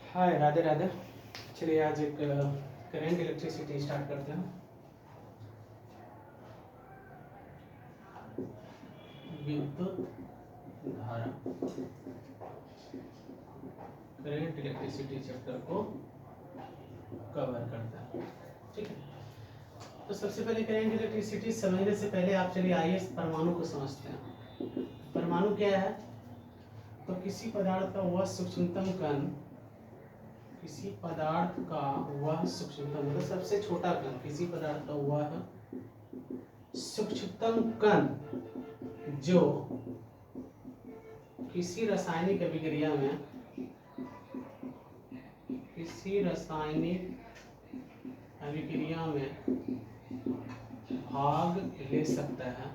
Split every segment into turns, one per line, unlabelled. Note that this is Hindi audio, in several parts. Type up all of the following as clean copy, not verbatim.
हाय, राधे राधे। चलिए आज एक करंट इलेक्ट्रिसिटी स्टार्ट करते हैं। विद्युत धारा करंट इलेक्ट्रिसिटी चैप्टर को कवर करता है। ठीक है, तो सबसे पहले करंट इलेक्ट्रिसिटी समझने से पहले आप चलिए आइए परमाणु को समझते हैं। परमाणु क्या है? तो किसी पदार्थ का वह सूक्ष्मतम कण, किसी पदार्थ का वह सूक्ष्मतम मतलब सबसे छोटा कण, किसी पदार्थ का वह सूक्ष्मतम कण जो किसी रासायनिक अभिक्रिया में, किसी रासायनिक अभिक्रिया में भाग ले सकता है,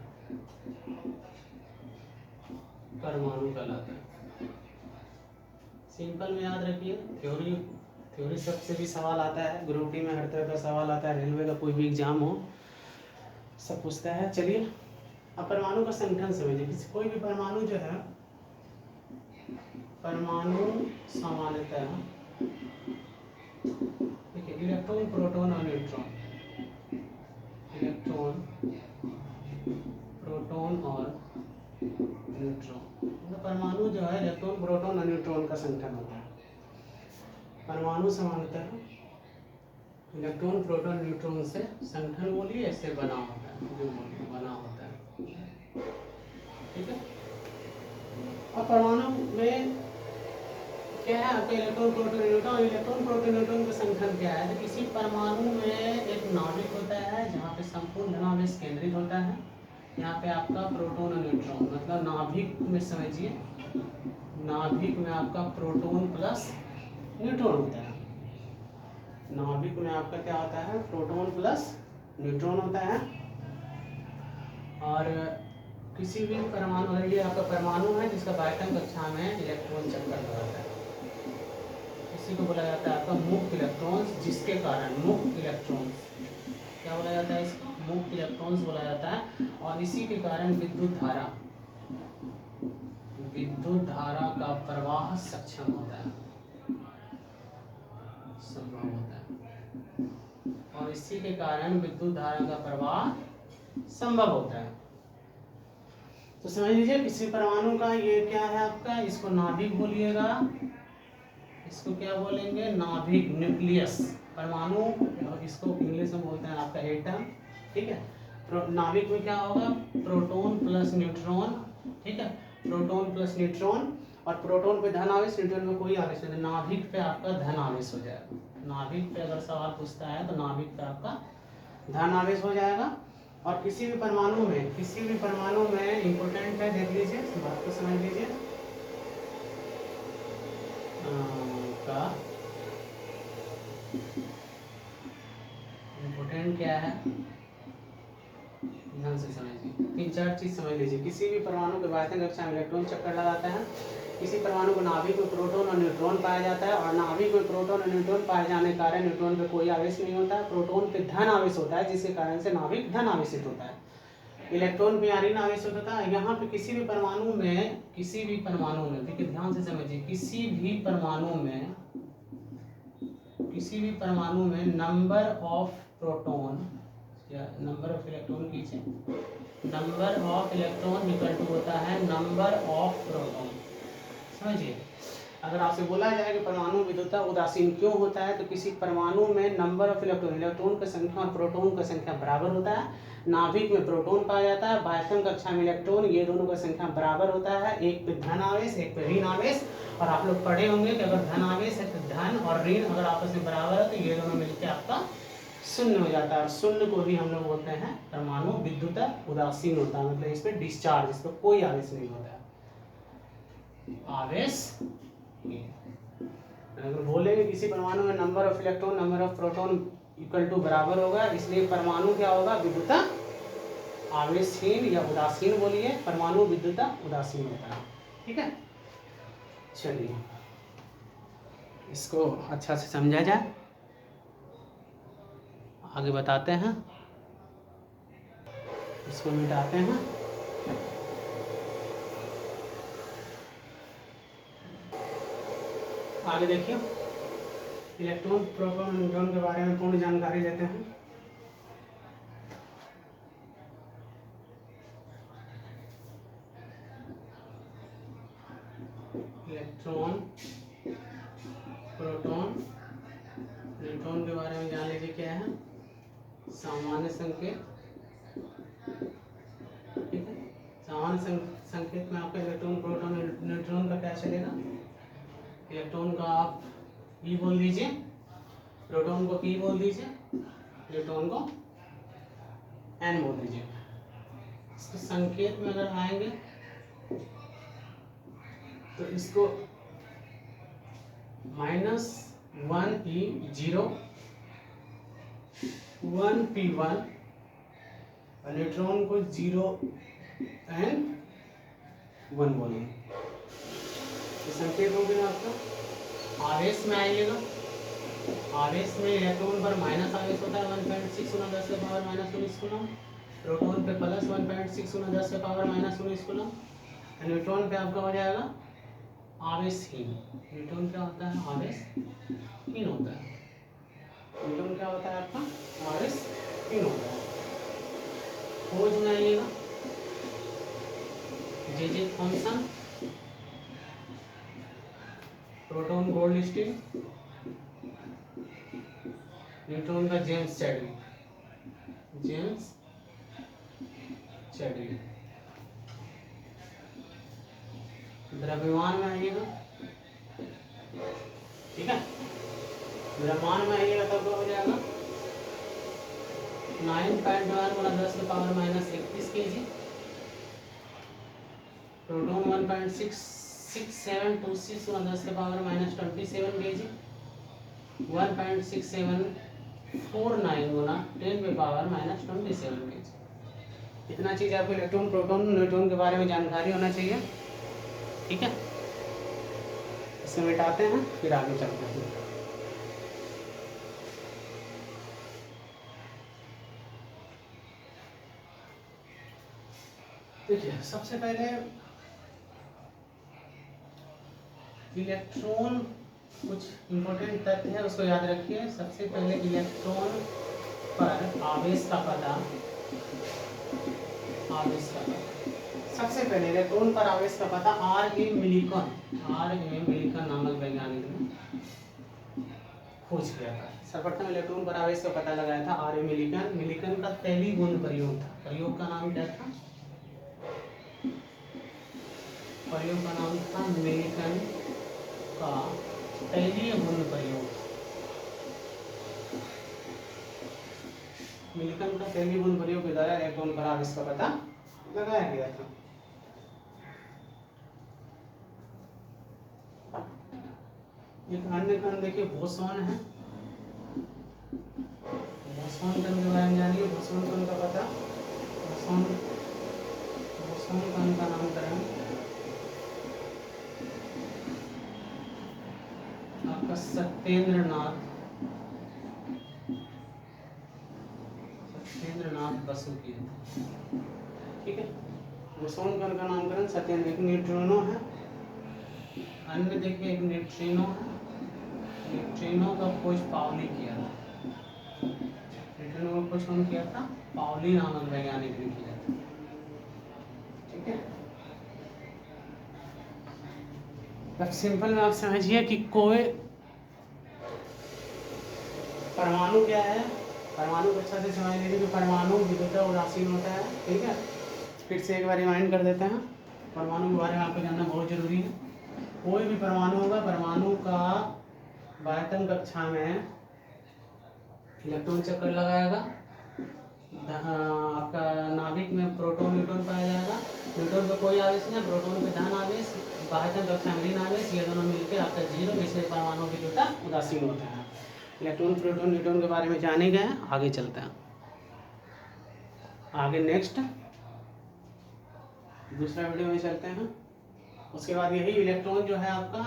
परमाणु कहलाता है। सिंपल में याद रखिए, थ्योरी सबसे भी सवाल आता है, ग्रुप डी में हर तरह का सवाल आता है, रेलवे का कोई भी एग्जाम हो सब पूछता है। चलिए अब परमाणु का संगठन समझिए। किसी कोई भी परमाणु जो है, परमाणु सामान्यतः देखिए इलेक्ट्रॉन, प्रोटॉन और न्यूट्रॉन, इलेक्ट्रॉन, प्रोटॉन और न्यूट्रॉन, मतलब परमाणु जो है इलेक्ट्रॉन, प्रोटॉन और न्यूट्रॉन का संगठन होता है। परमाणु सामान्यतः इलेक्ट्रॉन, प्रोटॉन, न्यूट्रॉन से संगठन बोलिए इससे बना होता है, जो बोलिए बना होता है। ठीक है, अब परमाणु में क्या है आपका electron, proton, neutron. Electron, proton, neutron का संगठन क्या है? तो किसी परमाणु में एक नाभिक होता है जहाँ पे संपूर्ण धनावेश केंद्रित होता है। यहाँ पे आपका प्रोटॉन और न्यूट्रॉन, मतलब नाभिक में समझिए, नाभिक में आपका प्रोटॉन प्लस न्यूट्रॉन होता है। नाभिक में आपका क्या होता है? प्रोटॉन प्लस न्यूट्रॉन होता है। और किसी भी परमाणु, अगर ये आपका परमाणु है जिसका बायटम कक्षा में इलेक्ट्रॉन चक्कर लगाता है, इसी को बोला जाता है आपका मुक्त इलेक्ट्रॉन्स, जिसके कारण मुक्त इलेक्ट्रॉन्स, क्या बोला जाता है इसको? मुक्त इलेक्ट्रॉन्स बोला जाता है। और इसी के कारण विद्युत धारा, विद्युत धारा का प्रवाह सक्षम होता है, संभव होता है। और इसी के कारण विद्युत धारा का प्रवाह संभव होता है। तो समझ लीजिए किसी परमाणु का ये क्या है आपका, इसको नाभिक बोलिएगा, इसको क्या बोलेंगे? नाभिक, न्यूक्लियस। परमाणु इसको इंग्लिश में बोलते हैं आपका एटम। ठीक है, नाभिक में क्या होगा? Proton plus neutron. ठीक है, प्रोटॉन प्लस न्यूट्रॉन, और प्रोटॉन पे धन आवेश, न्यूट्रॉन में कोई आवेश नहीं, नाभिक पे आपका धन आवेश हो जाएगा। नाभिक पे अगर सवाल पूछता है तो नाभिक पे आपका धन आवेश हो जाएगा। और किसी भी परमाणु में, किसी भी परमाणु में इंपॉर्टेंट है, देख लीजिए, इस बात को समझ लीजिए, का इंपॉर्टेंट क्या है, ध्यान से समझिए। 3-4 चीज समझ लीजिए। किसी भी परमाणु के बायतन कक्षा में इलेक्ट्रॉन चक्कर लगाता है। किसी परमाणु को नाभिक में प्रोटॉन और न्यूट्रॉन पाया जाता है, और नाभिक में प्रोटॉन और न्यूट्रॉन पाए जाने के कारण न्यूट्रॉन पे कोई आवेश नहीं होता है, प्रोटॉन पे धन आवेश होता है, जिसके कारण से नाभिक धन आवेशित होता है। इलेक्ट्रॉन पे ऋण आवेश होता है। यहाँ पे किसी भी परमाणु में, किसी भी परमाणु में, देखिए ध्यान से समझिए, किसी भी परमाणु में, किसी भी परमाणु में नंबर ऑफ प्रोटॉन या नंबर ऑफ इलेक्ट्रॉन कीजिए, number of electron equal to होता है नंबर ऑफ प्रोटॉन। समझिए, अगर आपसे बोला जाए कि परमाणु विद्युतता उदासीन क्यों होता है, तो किसी परमाणु में नंबर ऑफ इलेक्ट्रॉन, इलेक्ट्रॉन की संख्या और प्रोटॉन की संख्या बराबर होता है। नाभिक में प्रोटॉन पाया जाता है, बाह्यतम कक्षा में इलेक्ट्रॉन, ये दोनों का संख्या बराबर होता है। एक पे धन आवेश, एक पे ऋण आवेश। और आप लोग पढ़े होंगे कि अगर धन आवेश है तो धन और ऋण अगर आपस में बराबर है तो ये दोनों मिलकर आपका शून्य हो जाता है। और शून्य को भी हम लोग बोलते हैं परमाणु विद्युत उदासीन होता है, मतलब इस पे डिस्चार्ज, इस पर कोई आवेश नहीं होता है, आवेश। अगर बोलेंगे किसी परमाणु में number of electron, number of proton equal to बराबर होगा, इसलिए परमाणु क्या होगा? विद्युत आवेशहीन या उदासीन बोलिए, परमाणु विद्युत उदासीन होता है। ठीक है, चलिए इसको अच्छा से समझा जाए, आगे बताते हैं, इसको मिटाते हैं। आगे देखिए, इलेक्ट्रॉन, प्रोटॉन, न्यूट्रॉन के बारे में पूर्ण जानकारी लेते हैं। इलेक्ट्रॉन, प्रोटॉन, न्यूट्रॉन के बारे में जान लीजिए क्या है। सामान्य संकेत, ठीक है। सामान्य संकेत में आपका इलेक्ट्रॉन, प्रोटॉन, न्यूट्रॉन का क्या चलेगा। इलेक्ट्रॉन का आप ई बोल दीजिए, प्रोटॉन को पी बोल दीजिए, न्यूट्रॉन को एन बोल दीजिए। इसके संकेत में अगर आएंगे तो इसको -1p0 1p1 और न्यूट्रॉन को 0n1 बोलेंगे। संकेत हो गया आपका। आवेश में आइएगा, आवेश में इलेक्ट्रॉन पर माइनस आवेश होता है 1.6 × 10⁻⁻19 कूलम, प्रोटॉन पे प्लस 1.6 × 10⁻⁻19 कूलम, न्यूट्रॉन पे आपका हो जाएगा आवेशहीन। न्यूट्रॉन क्या होता है, आवेशहीन होता है। न्यूट्रॉन क्या होता है आपका, आवेशहीन होता है। खोज में आइएगा, J Thomson, proton Goldstein, neutron का जेम्स चैडविक। द्रव्यमान में आइएगा, ठीक है। द्रव्यमान में आइएगा तब हो जाएगा 9.1 × 10⁻31 kg, प्रोटॉन 1.6726 × 10⁻27 kg, 1.6749 × 10⁻27 kg। इतना चीज आपको इलेक्ट्रॉन, प्रोटॉन, न्यूट्रॉन के बारे में जानकारी होना चाहिए, ठीक है। इसे मिटाते हैं, फिर आगे चलते हैं। देखिए, सबसे पहले इलेक्ट्रॉन, कुछ इंपॉर्टेंट तथ्य है उसको याद रखिए। सबसे पहले इलेक्ट्रॉन पर आवेश का पता, सबसे पहले इलेक्ट्रॉन पर आवेश का पता R.A. मिलिकन नामक वैज्ञानिक ने खोज किया था। सर्वप्रथम इलेक्ट्रॉन पर आवेश का पता लगाया था R.A. मिलिकन का टेलीगुण प्रयोग था। प्रयोग का नाम क्या था, प्रयोग का नाम था मिलिकन का टेलीगुण प्रयोग। मिलिकन का टेलीगुण प्रयोग के द्वारा इलेक्ट्रॉन पर आवेश का पता लगाया गया था। एक अन्य कण देखिए, बोसॉन है। बोसॉन कण के बारे में जानिए। बोसॉन कण का पता, बोसॉन कण का नामकरण आपका सत्येंद्रनाथ बसु किया, ठीक है। बोसॉन कण का नामकरण सत्येंद्र। एक न्यूट्रिनो है, अन्य देखिए एक न्यूट्रिनो है। न्यूट्रिनो का खोज पाउली किया था। न्यूट्रिनो का खोज कौन किया था, पाउली नामक वैज्ञानिक ने किया था, ठीक है। अब सिंपल में आप समझिए कि कोई परमाणु क्या है। परमाणु को अच्छा से समझ लीजिए कि परमाणु विद्युत उदासीन होता है, ठीक है। फिर से एक बार रिमाइंड कर देते हैं, परमाणु के बारे में आपको जानना बहुत जरूरी है। कोई भी परमाणु होगा, परमाणु का वायतन कक्षा में इलेक्ट्रॉन चक्कर लगाएगा। आपका नाभिक में प्रोटॉन, न्यूट्रॉन पाया जाएगा। न्यूट्रॉन पे कोई आवेश नहीं, प्रोटॉन पे धन आवेश, वायतन कक्षा में ऋण आवेश, ये दोनों मिलकर आपका 0, इसलिए परमाणु विद्युत उदासीन होता है। इलेक्ट्रॉन, प्रोटॉन, न्यूट्रॉन के बारे में जाने गए, आगे चलते हैं। आगे नेक्स्ट दूसरा वीडियो में चलते हैं। उसके बाद यही इलेक्ट्रॉन जो है आपका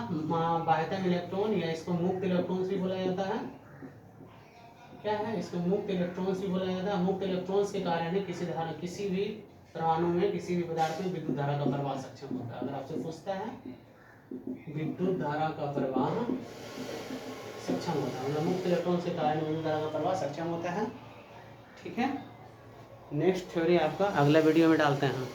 बाह्यतम इलेक्ट्रॉन, या इसको मुक्त इलेक्ट्रॉन्स भी बोला जाता है। क्या है, इसको मुक्त इलेक्ट्रॉन्स भी बोला जाता है। मुक्त इलेक्ट्रॉन्स के कारण ही किसी भी परमाणु में, किसी भी पदार्थ में विद्युत धारा का प्रवाह सक्षम होता है। अगर आपसे पूछता है विद्युत धारा का प्रवाह सक्षम सक्षम होता है, मतलब मुक्त इलेक्ट्रॉन से कार्य विभिन्न तरह का प्रवाह सक्षम होता है। ठीक है, नेक्स्ट थ्योरी आपका अगला वीडियो में डालते हैं।